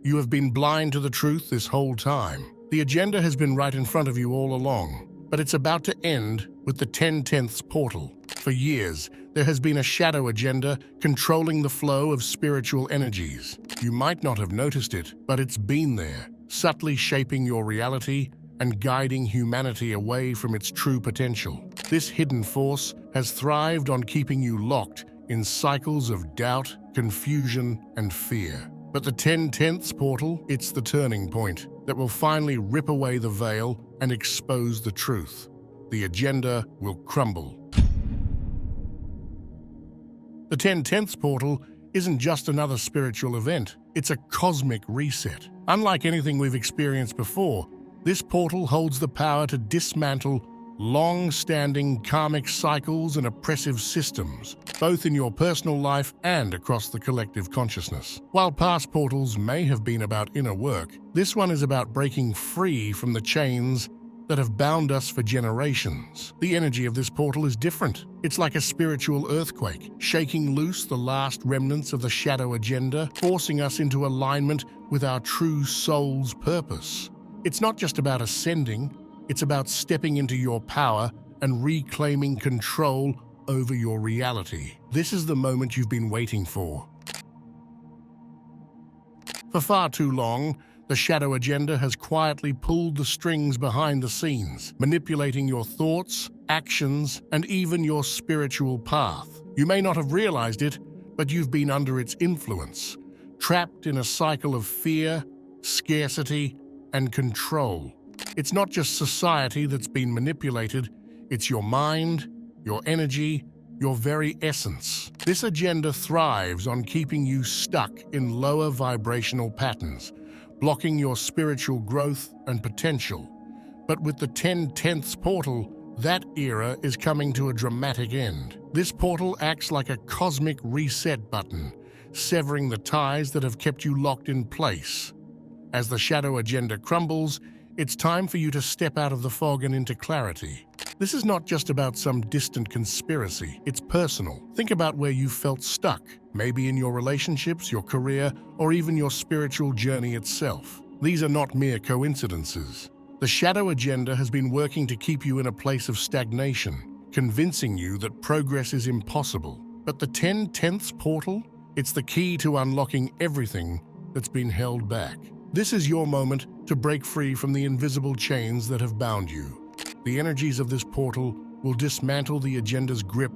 You have been blind to the truth this whole time. The agenda has been right in front of you all along, but it's about to end with the 10/10ths portal. For years, there has been a shadow agenda controlling the flow of spiritual energies. You might not have noticed it, but it's been there, subtly shaping your reality and guiding humanity away from its true potential. This hidden force has thrived on keeping you locked in cycles of doubt, confusion, and fear. But the 10/10ths portal, it's the turning point that will finally rip away the veil and expose the truth. The agenda will crumble. The 10/10ths portal isn't just another spiritual event, it's a cosmic reset. Unlike anything we've experienced before, this portal holds the power to dismantle long-standing karmic cycles and oppressive systems, both in your personal life and across the collective consciousness. While past portals may have been about inner work, this one is about breaking free from the chains that have bound us for generations. The energy of this portal is different. It's like a spiritual earthquake, shaking loose the last remnants of the shadow agenda, forcing us into alignment with our true soul's purpose. It's not just about ascending, it's about stepping into your power and reclaiming control over your reality. This is the moment you've been waiting for. For far too long, the shadow agenda has quietly pulled the strings behind the scenes, manipulating your thoughts, actions, and even your spiritual path. You may not have realized it, but you've been under its influence, trapped in a cycle of fear, scarcity, and control. It's not just society that's been manipulated, it's your mind, your energy, your very essence. This agenda thrives on keeping you stuck in lower vibrational patterns, blocking your spiritual growth and potential. But with the 10/10ths portal, that era is coming to a dramatic end. This portal acts like a cosmic reset button, severing the ties that have kept you locked in place. As the shadow agenda crumbles, it's time for you to step out of the fog and into clarity. This is not just about some distant conspiracy, it's personal. Think about where you felt stuck, maybe in your relationships, your career, or even your spiritual journey itself. These are not mere coincidences. The shadow agenda has been working to keep you in a place of stagnation, convincing you that progress is impossible. But the 10/10ths portal, it's the key to unlocking everything that's been held back. This is your moment to break free from the invisible chains that have bound you. The energies of this portal will dismantle the agenda's grip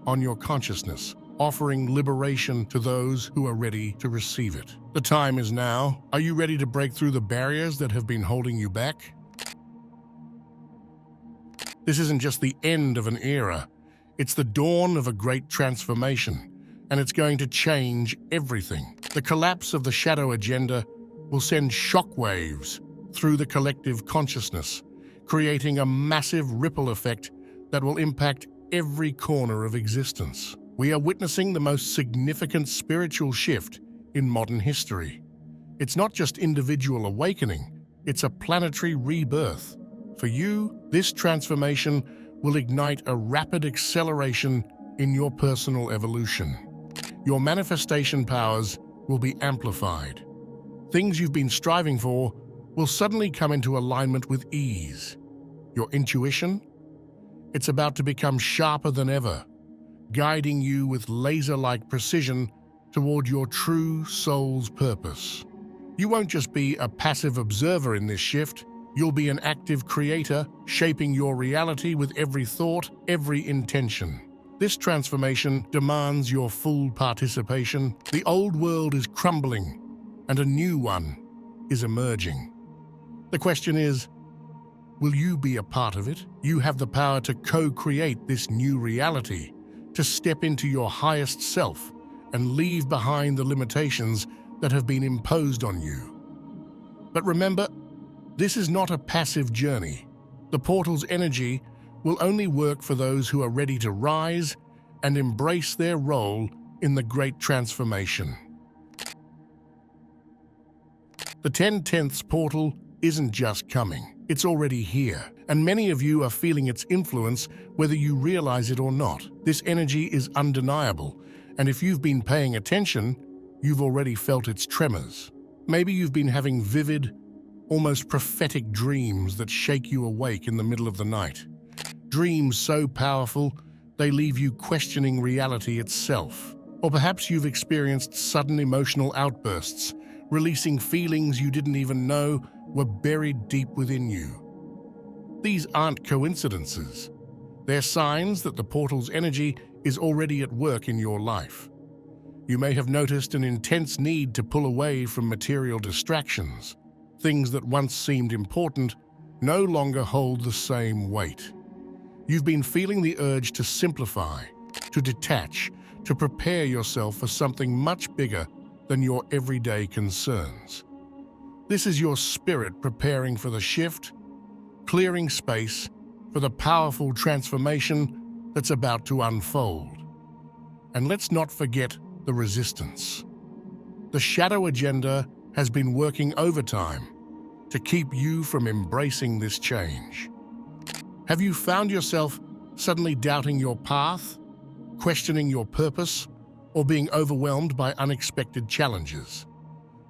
on your consciousness, offering liberation to those who are ready to receive it. The time is now. Are you ready to break through the barriers that have been holding you back? This isn't just the end of an era, it's the dawn of a great transformation, and it's going to change everything. The collapse of the shadow agenda will send shockwaves through the collective consciousness, creating a massive ripple effect that will impact every corner of existence. We are witnessing the most significant spiritual shift in modern history. It's not just individual awakening, it's a planetary rebirth. For you, this transformation will ignite a rapid acceleration in your personal evolution. Your manifestation powers will be amplified. Things you've been striving for will suddenly come into alignment with ease. Your intuition? It's about to become sharper than ever, guiding you with laser-like precision toward your true soul's purpose. You won't just be a passive observer in this shift, you'll be an active creator, shaping your reality with every thought, every intention. This transformation demands your full participation. The old world is crumbling, and a new one is emerging. The question is, will you be a part of it? You have the power to co-create this new reality, to step into your highest self and leave behind the limitations that have been imposed on you. But remember, this is not a passive journey. The portal's energy will only work for those who are ready to rise and embrace their role in the great transformation. The 10/10ths portal isn't just coming, it's already here, and many of you are feeling its influence whether you realize it or not. This energy is undeniable, and if you've been paying attention, you've already felt its tremors. Maybe you've been having vivid, almost prophetic dreams that shake you awake in the middle of the night. Dreams so powerful, they leave you questioning reality itself. Or perhaps you've experienced sudden emotional outbursts, releasing feelings you didn't even know were buried deep within you. These aren't coincidences. They're signs that the portal's energy is already at work in your life. You may have noticed an intense need to pull away from material distractions. Things that once seemed important no longer hold the same weight. You've been feeling the urge to simplify, to detach, to prepare yourself for something much bigger than your everyday concerns. This is your spirit preparing for the shift, clearing space for the powerful transformation that's about to unfold. And let's not forget the resistance. The shadow agenda has been working overtime to keep you from embracing this change. Have you found yourself suddenly doubting your path, questioning your purpose, or being overwhelmed by unexpected challenges?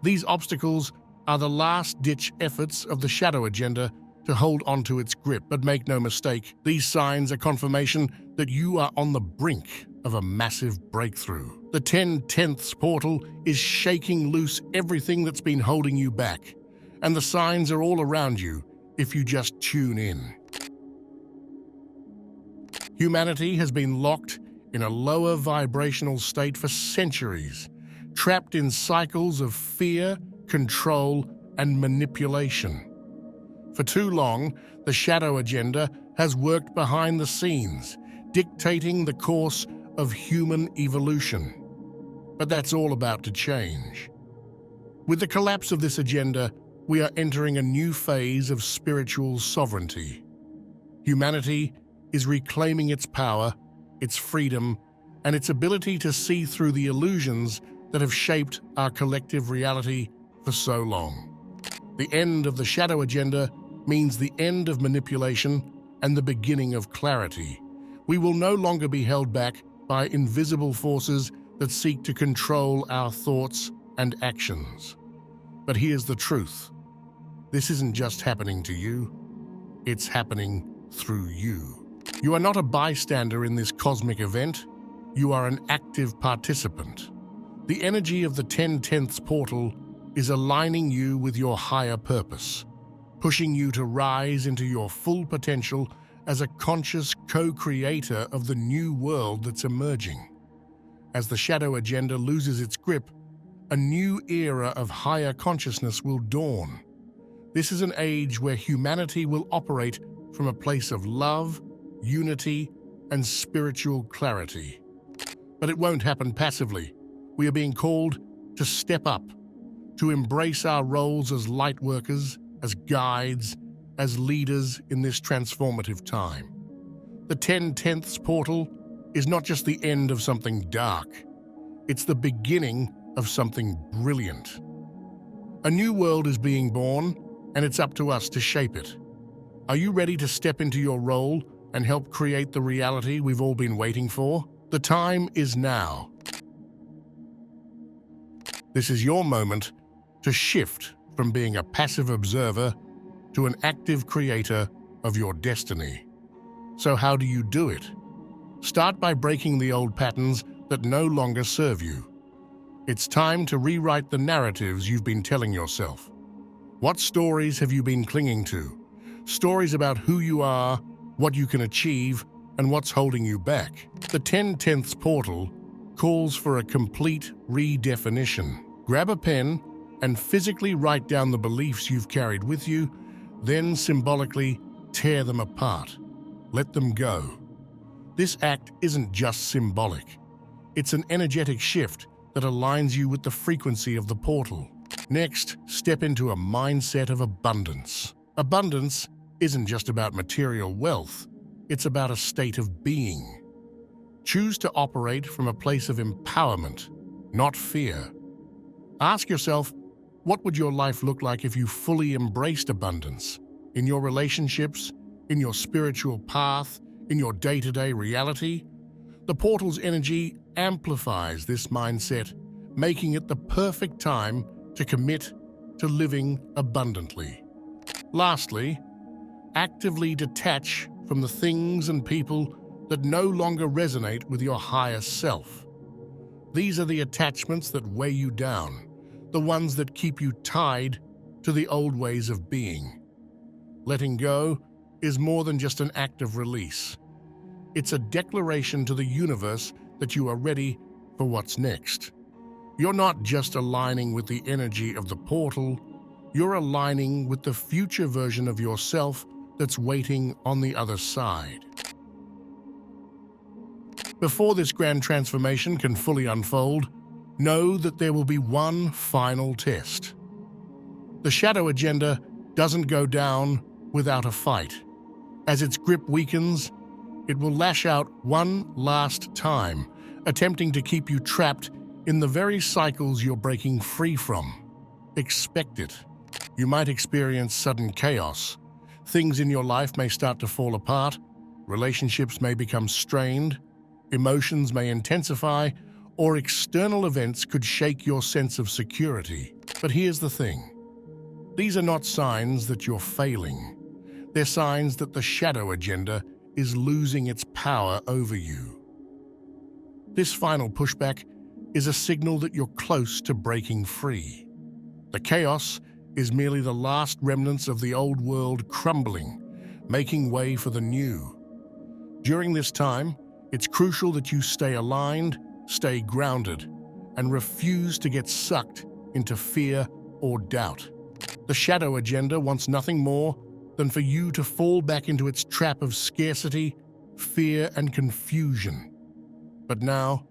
These obstacles are the last-ditch efforts of the shadow agenda to hold onto its grip, but make no mistake, these signs are confirmation that you are on the brink of a massive breakthrough. The 10/10ths portal is shaking loose everything that's been holding you back, and the signs are all around you if you just tune in. Humanity has been locked in a lower vibrational state for centuries, trapped in cycles of fear, control, and manipulation. For too long, the shadow agenda has worked behind the scenes, dictating the course of human evolution. But that's all about to change. With the collapse of this agenda, we are entering a new phase of spiritual sovereignty. Humanity is reclaiming its power, its freedom, and its ability to see through the illusions that have shaped our collective reality for so long. The end of the shadow agenda means the end of manipulation and the beginning of clarity. We will no longer be held back by invisible forces that seek to control our thoughts and actions. But here's the truth. This isn't just happening to you, it's happening through you. You are not a bystander in this cosmic event, you are an active participant. The energy of the 10/10ths portal is aligning you with your higher purpose, pushing you to rise into your full potential as a conscious co-creator of the new world that's emerging. As the shadow agenda loses its grip, a new era of higher consciousness will dawn. This is an age where humanity will operate from a place of love, unity, and spiritual clarity. But it won't happen passively. We are being called to step up, to embrace our roles as light workers, as guides, as leaders in this transformative time. The 10/10ths portal is not just the end of something dark, it's the beginning of something brilliant. A new world is being born, and it's up to us to shape it. Are you ready to step into your role and help create the reality we've all been waiting for? The time is now. This is your moment to shift from being a passive observer to an active creator of your destiny. So how do you do it? Start by breaking the old patterns that no longer serve you. It's time to rewrite the narratives you've been telling yourself. What stories have you been clinging to? Stories about who you are, what you can achieve, and what's holding you back. The 10/10ths portal calls for a complete redefinition. Grab a pen and physically write down the beliefs you've carried with you, then symbolically tear them apart. Let them go. This act isn't just symbolic. It's an energetic shift that aligns you with the frequency of the portal. Next, step into a mindset of abundance. Abundance isn't just about material wealth, it's about a state of being. Choose to operate from a place of empowerment, not fear. Ask yourself, what would your life look like if you fully embraced abundance? In your relationships, in your spiritual path, in your day-to-day reality? The portal's energy amplifies this mindset, making it the perfect time to commit to living abundantly. Lastly, actively detach from the things and people that no longer resonate with your higher self. These are the attachments that weigh you down, the ones that keep you tied to the old ways of being. Letting go is more than just an act of release. It's a declaration to the universe that you are ready for what's next. You're not just aligning with the energy of the portal, you're aligning with the future version of yourself that's waiting on the other side. Before this grand transformation can fully unfold, know that there will be one final test. The shadow agenda doesn't go down without a fight. As its grip weakens, it will lash out one last time, attempting to keep you trapped in the very cycles you're breaking free from. Expect it. You might experience sudden chaos. Things in your life may start to fall apart, relationships may become strained, emotions may intensify, or external events could shake your sense of security. But here's the thing. These are not signs that you're failing. They're signs that the shadow agenda is losing its power over you. This final pushback is a signal that you're close to breaking free. The chaos is merely the last remnants of the old world crumbling, making way for the new. During this time, it's crucial that you stay aligned, stay grounded, and refuse to get sucked into fear or doubt. The shadow agenda wants nothing more than for you to fall back into its trap of scarcity, fear, and confusion. But now,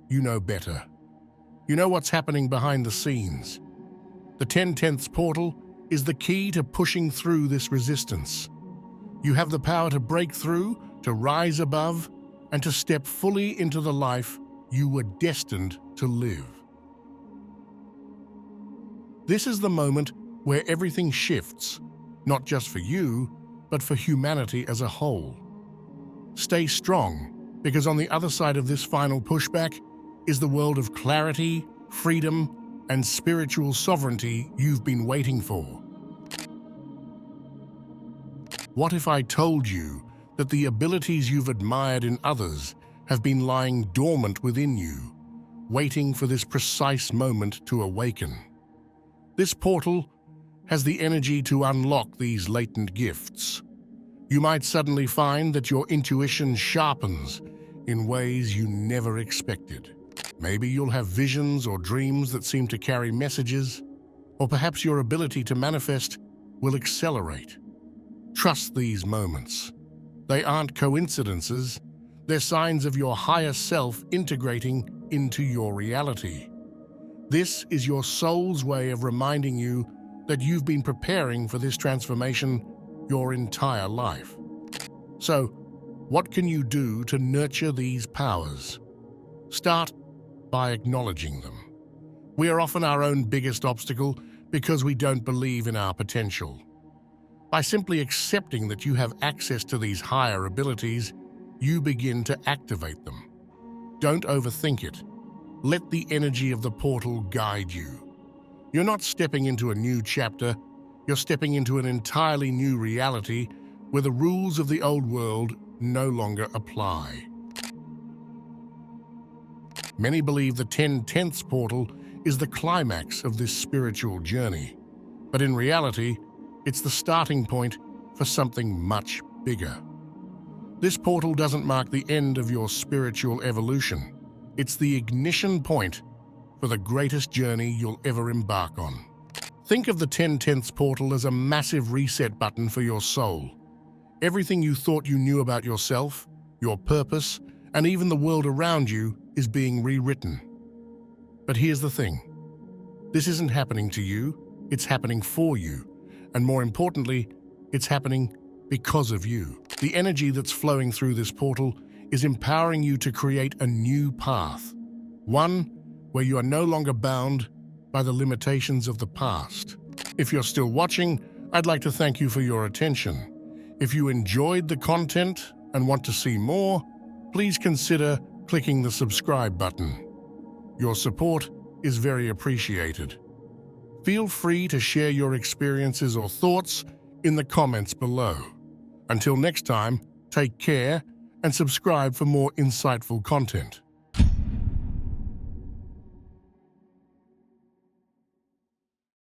you know better. You know what's happening behind the scenes. The 10/10ths portal is the key to pushing through this resistance. You have the power to break through, to rise above, and to step fully into the life you were destined to live. This is the moment where everything shifts, not just for you, but for humanity as a whole. Stay strong, because on the other side of this final pushback is the world of clarity, freedom, and spiritual sovereignty you've been waiting for. What if I told you that the abilities you've admired in others have been lying dormant within you, waiting for this precise moment to awaken? This portal has the energy to unlock these latent gifts. You might suddenly find that your intuition sharpens in ways you never expected. Maybe you'll have visions or dreams that seem to carry messages, or perhaps your ability to manifest will accelerate. Trust these moments. They aren't coincidences, they're signs of your higher self integrating into your reality. This is your soul's way of reminding you that you've been preparing for this transformation your entire life. So, what can you do to nurture these powers? Start by acknowledging them. We are often our own biggest obstacle because we don't believe in our potential. By simply accepting that you have access to these higher abilities, you begin to activate them. Don't overthink it. Let the energy of the portal guide you. You're not stepping into a new chapter, you're stepping into an entirely new reality where the rules of the old world no longer apply. Many believe the 10/10ths portal is the climax of this spiritual journey, but in reality, it's the starting point for something much bigger. This portal doesn't mark the end of your spiritual evolution. It's the ignition point for the greatest journey you'll ever embark on. Think of the 10/10ths portal as a massive reset button for your soul. Everything you thought you knew about yourself, your purpose, and even the world around you is being rewritten. But here's the thing. This isn't happening to you, it's happening for you. And more importantly, it's happening because of you. The energy that's flowing through this portal is empowering you to create a new path. One where you are no longer bound by the limitations of the past. If you're still watching, I'd like to thank you for your attention. If you enjoyed the content and want to see more, please consider clicking the subscribe button. Your support is very appreciated. Feel free to share your experiences or thoughts in the comments below. Until next time, take care and subscribe for more insightful content.